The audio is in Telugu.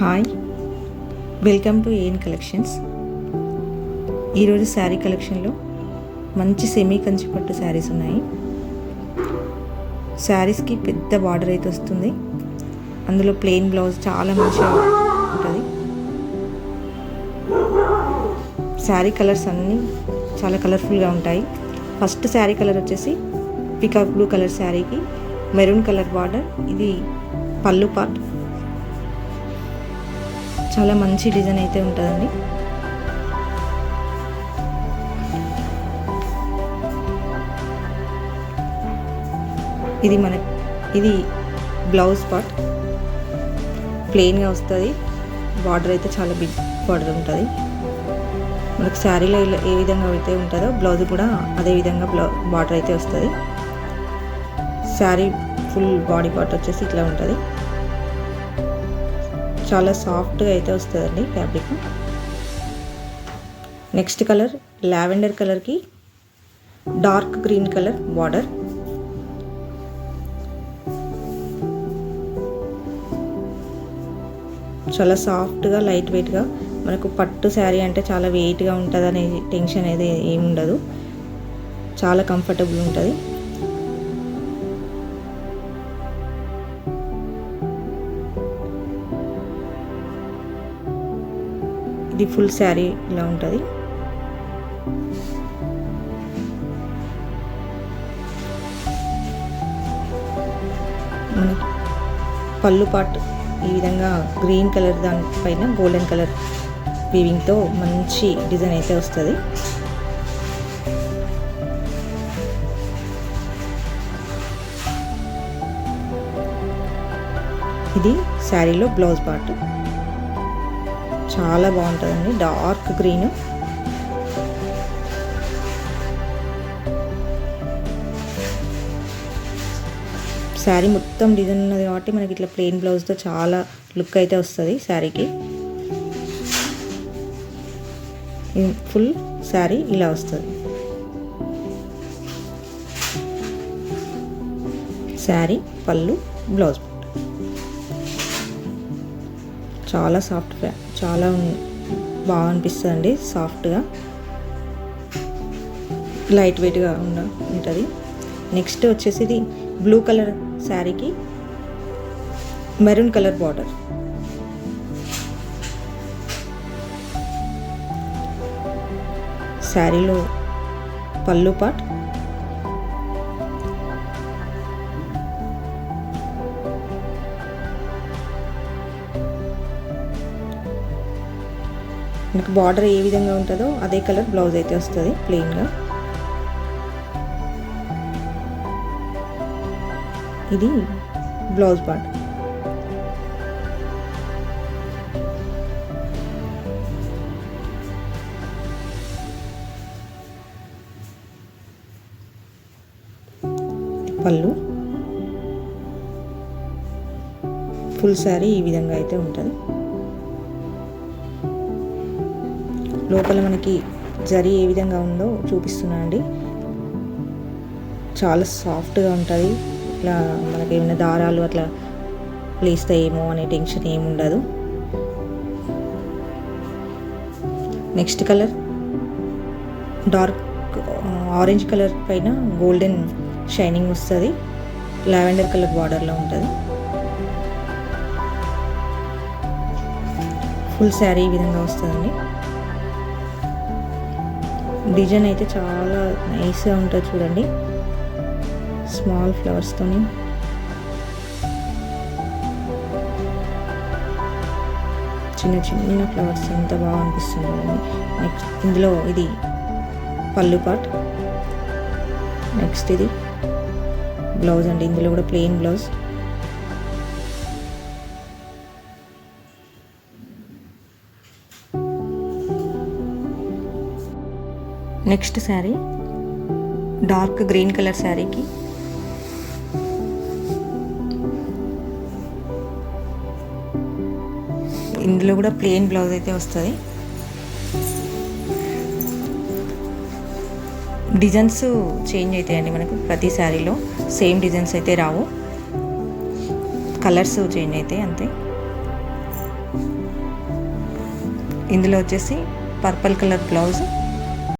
Hi, welcome to AN collections. ఈరోజు శారీ కలెక్షన్లో మంచి సెమీ కంచి పట్టు శారీస్ ఉన్నాయి. శారీస్కి పెద్ద బార్డర్ అయితే వస్తుంది. అందులో ప్లెయిన్ బ్లౌజ్ చాలా మంచిగా ఉంటుంది. శారీ కలర్స్ అన్నీ చాలా కలర్ఫుల్గా ఉంటాయి. ఫస్ట్ శారీ కలర్ వచ్చేసి పికాక్ బ్లూ కలర్ శారీకి మెరూన్ కలర్ బార్డర్. ఇది పళ్ళు పార్ట్. చాలా మంచి డిజైన్ అయితే ఉంటుందండి. ఇది బ్లౌజ్ పార్ట్ ప్లెయిన్గా వస్తుంది. బార్డర్ అయితే చాలా బిగ్ బార్డర్ ఉంటుంది. మనకు శారీలో ఏ విధంగా అయితే ఉంటుందో బ్లౌజ్ కూడా అదే విధంగా బార్డర్ అయితే వస్తుంది. శారీ ఫుల్ బాడీ పార్ట్ వచ్చేసి ఇట్లా ఉంటుంది. చాలా సాఫ్ట్గా అయితే వస్తుందండి ఫ్యాబ్రిక్. నెక్స్ట్ కలర్ లావెండర్ కలర్కి డార్క్ గ్రీన్ కలర్ బార్డర్. చాలా సాఫ్ట్గా లైట్ వెయిట్గా, మనకు పట్టు శారీ అంటే చాలా వెయిట్గా ఉంటుంది అనే టెన్షన్ అనేది ఏమి ఉండదు. చాలా కంఫర్టబుల్ ఉంటుంది. ఇది ఫుల్ శారీ ఇలా ఉంటుంది. పళ్ళు పార్ట్ ఈ విధంగా గ్రీన్ కలర్ దానిపైన గోల్డెన్ కలర్ వీవింగ్తో మంచి డిజైన్ అయితే వస్తుంది. ఇది శారీలో బ్లౌజ్ పార్ట్. చాలా బాగుంటుందండి. Dark green. శారీ మొత్తం డిజైన్ ఉన్నది కాబట్టి మనకి ఇట్లా ప్లెయిన్ బ్లౌజ్తో చాలా లుక్ అయితే వస్తుంది శారీకి. ఫుల్ శారీ ఇలా వస్తుంది. శారీ పళ్ళు బ్లౌజ్ చాలా సాఫ్ట్గా, చాలా బాగా అనిపిస్తుంది. సాఫ్ట్గా లైట్ వెయిట్గా ఉంటుంది. నెక్స్ట్ వచ్చేసి ఇది బ్లూ కలర్ శారీకి మెరూన్ కలర్ బార్డర్. శారీలో పళ్ళు పార్ట్. మనకు బార్డర్ ఏ విధంగా ఉంటుందో అదే కలర్ బ్లౌజ్ అయితే వస్తుంది ప్లెయిన్గా. ఇది బ్లౌజ్ పార్ట్. పళ్ళు. ఫుల్ శారీ ఈ విధంగా అయితే ఉంటుంది. లోపల మనకి జరీ ఏ విధంగా ఉందో చూపిస్తున్నానండి. చాలా సాఫ్ట్గా ఉంటుంది. ఇట్లా మనకి ఏమైనా దారాలు అట్లా లేస్తాయేమో అనే టెన్షన్ ఏమి ఉండదు. Next colour dark orange colour పైన గోల్డెన్ షైనింగ్ వస్తుంది. లావెండర్ కలర్ బార్డర్లో ఉంటుంది. ఫుల్ శారీ ఈ విధంగా వస్తుందండి. డిజైన్ అయితే చాలా నైస్గా ఉంటుంది చూడండి. స్మాల్ ఫ్లవర్స్తోని చిన్న చిన్న ఫ్లవర్స్ ఎంత బాగా అనిపిస్తుంది చూడండి. నెక్స్ట్ ఇందులో ఇది పళ్ళు పార్ట్. నెక్స్ట్ ఇది బ్లౌజ్ అండి. ఇందులో కూడా plain blouse. Next sari dark green colour శారీకి ఇందులో కూడా ప్లెయిన్ బ్లౌజ్ అయితే వస్తుంది. డిజైన్స్ చేంజ్ అవుతాయండి మనకు. ప్రతి శారీలో సేమ్ డిజైన్స్ అయితే రావు, కలర్స్ చేంజ్ అవుతాయి అంతే. ఇందులో వచ్చేసి పర్పుల్ కలర్ బ్లౌజ్,